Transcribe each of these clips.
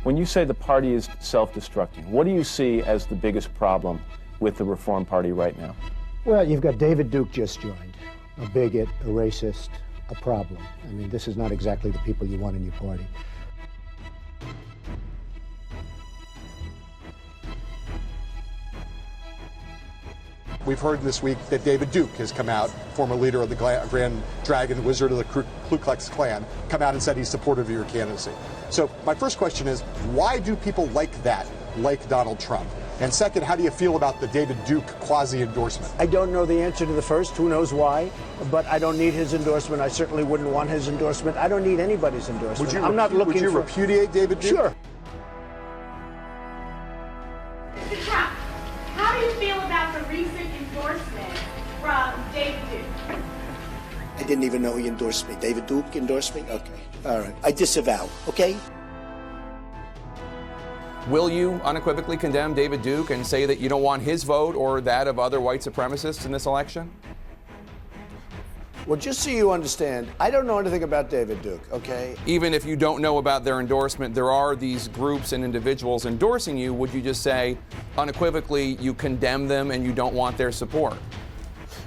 When you say the party is self-destructing, what do you see as the biggest problem with the Reform Party right now? Well, you've got David Duke just joined, a bigot, a racist, a problem. I mean, this is not exactly the people you want in your party. We've heard this week that David Duke has come out, former leader of the Grand Dragon Wizard of the Ku Klux Klan, come out and said he's supportive of your candidacy. So my first question is, why do people like that, like Donald Trump? And second, how do you feel about the David Duke quasi-endorsement? I don't know the answer to the first, who knows why, but I don't need his endorsement. I certainly wouldn't want his endorsement. I don't need anybody's endorsement. Would you repudiate David Duke? Sure. Mr. Trump, how do you feel about the recent endorsement from David Duke? I didn't even know he endorsed me. David Duke endorsed me? Okay. All right. I disavow, okay? Will you unequivocally condemn David Duke and say that you don't want his vote or that of other white supremacists in this election? Well, just so you understand, I don't know anything about David Duke, okay? Even if you don't know about their endorsement, there are these groups and individuals endorsing you. Would you just say unequivocally you condemn them and you don't want their support?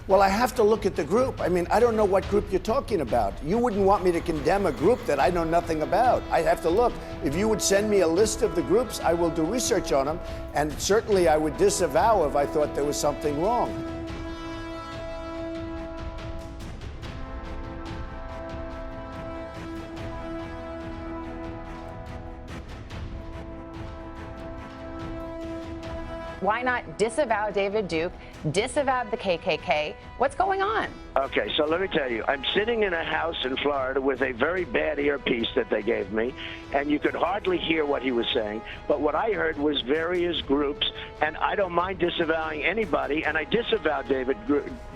Well, I have to look at the group. I mean, I don't know what group you're talking about. You wouldn't want me to condemn a group that I know nothing about. I have to look. If you would send me a list of the groups, I will do research on them, and certainly I would disavow if I thought there was something wrong. Why not disavow David Duke, disavow the KKK? What's going on? Okay, so let me tell you, I'm sitting in a house in Florida with a very bad earpiece that they gave me, and you could hardly hear what he was saying. But what I heard was various groups, and I don't mind disavowing anybody, and I disavowed David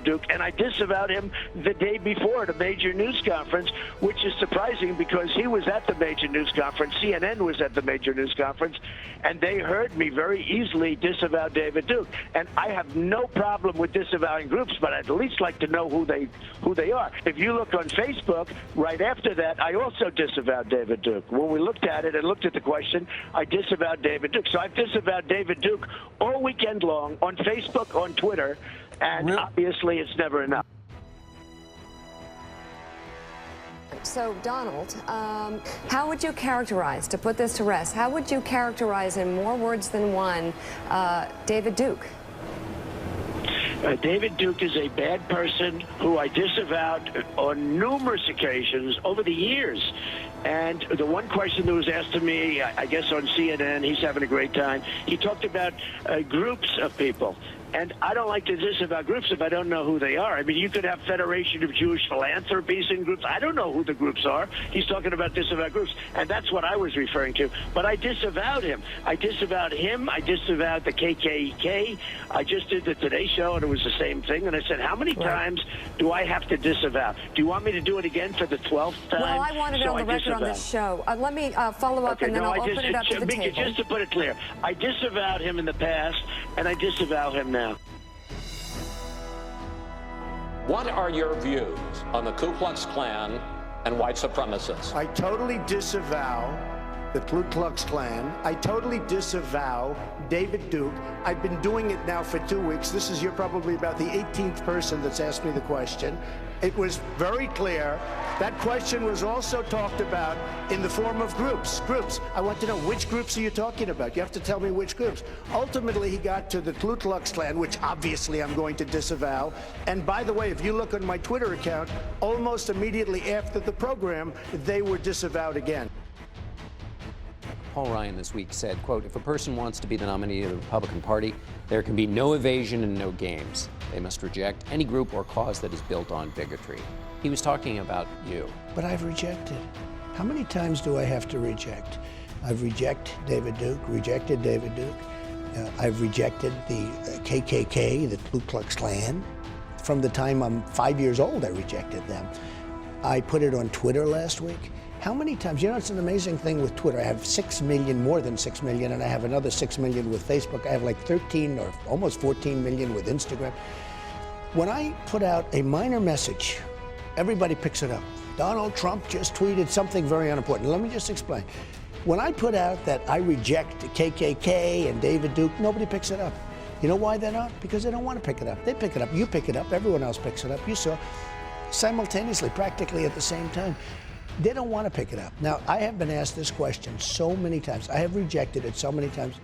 Duke, and I disavowed him the day before at a major news conference, which is surprising because he was at the major news conference, CNN was at the major news conference, and they heard me very easily disavow David Duke. And I have no problem with disavowing groups, but I'd at least like to know who they are. If you look on Facebook, right after that, I also disavowed David Duke. When we looked at it and looked at the question, I disavowed David Duke. So I've disavowed David Duke all weekend long on Facebook, on Twitter, and obviously it's never enough. So, Donald, how would you characterize, to put this to rest, how would you characterize in more words than one David Duke? David Duke is a bad person who I disavowed on numerous occasions over the years. And the one question that was asked to me, I guess on CNN, he's having a great time, he talked about groups of people. And I don't like to disavow groups if I don't know who they are. I mean, you could have Federation of Jewish Philanthropies in groups. I don't know who the groups are. He's talking about disavowed groups. And that's what I was referring to. But I disavowed him. I disavowed him. I disavowed the KKK. I just did the Today Show, and it was the same thing. And I said, how many times do I have to disavow? Do you want me to do it again for the 12th time? Well, I wanted it on the record on this show. Let me follow up, and then I'll open it up to the table. Just to put it clear, I disavowed him in the past, and I disavow him now. What are your views on the Ku Klux Klan and white supremacists? I totally disavow the Ku Klux Klan. I totally disavow David Duke. I've been doing it now for 2 weeks. You're probably about the 18th person that's asked me the question. It was very clear. That question was also talked about in the form of groups. I want to know, which groups are you talking about? You have to tell me which groups. Ultimately, he got to the Ku Klux Klan, which obviously I'm going to disavow. And by the way, if you look on my Twitter account, almost immediately after the program, they were disavowed again. Paul Ryan this week said, quote, if a person wants to be the nominee of the Republican Party, there can be no evasion and no games. They must reject any group or cause that is built on bigotry. He was talking about you. But I've rejected. How many times do I have to reject? I've rejected David Duke. I've rejected the KKK, the Ku Klux Klan. From the time I'm 5 years old, I rejected them. I put it on Twitter last week. How many times? You know, it's an amazing thing with Twitter. I have 6 million, more than 6 million, and I have another 6 million with Facebook. I have like 13 or almost 14 million with Instagram. When I put out a minor message, everybody picks it up. Donald Trump just tweeted something very unimportant. Let me just explain. When I put out that I reject KKK and David Duke, nobody picks it up. You know why they're not? Because they don't want to pick it up. They pick it up. You pick it up. Everyone else picks it up. You saw simultaneously, practically at the same time. They don't want to pick it up. Now, I have been asked this question so many times. I have rejected it so many times.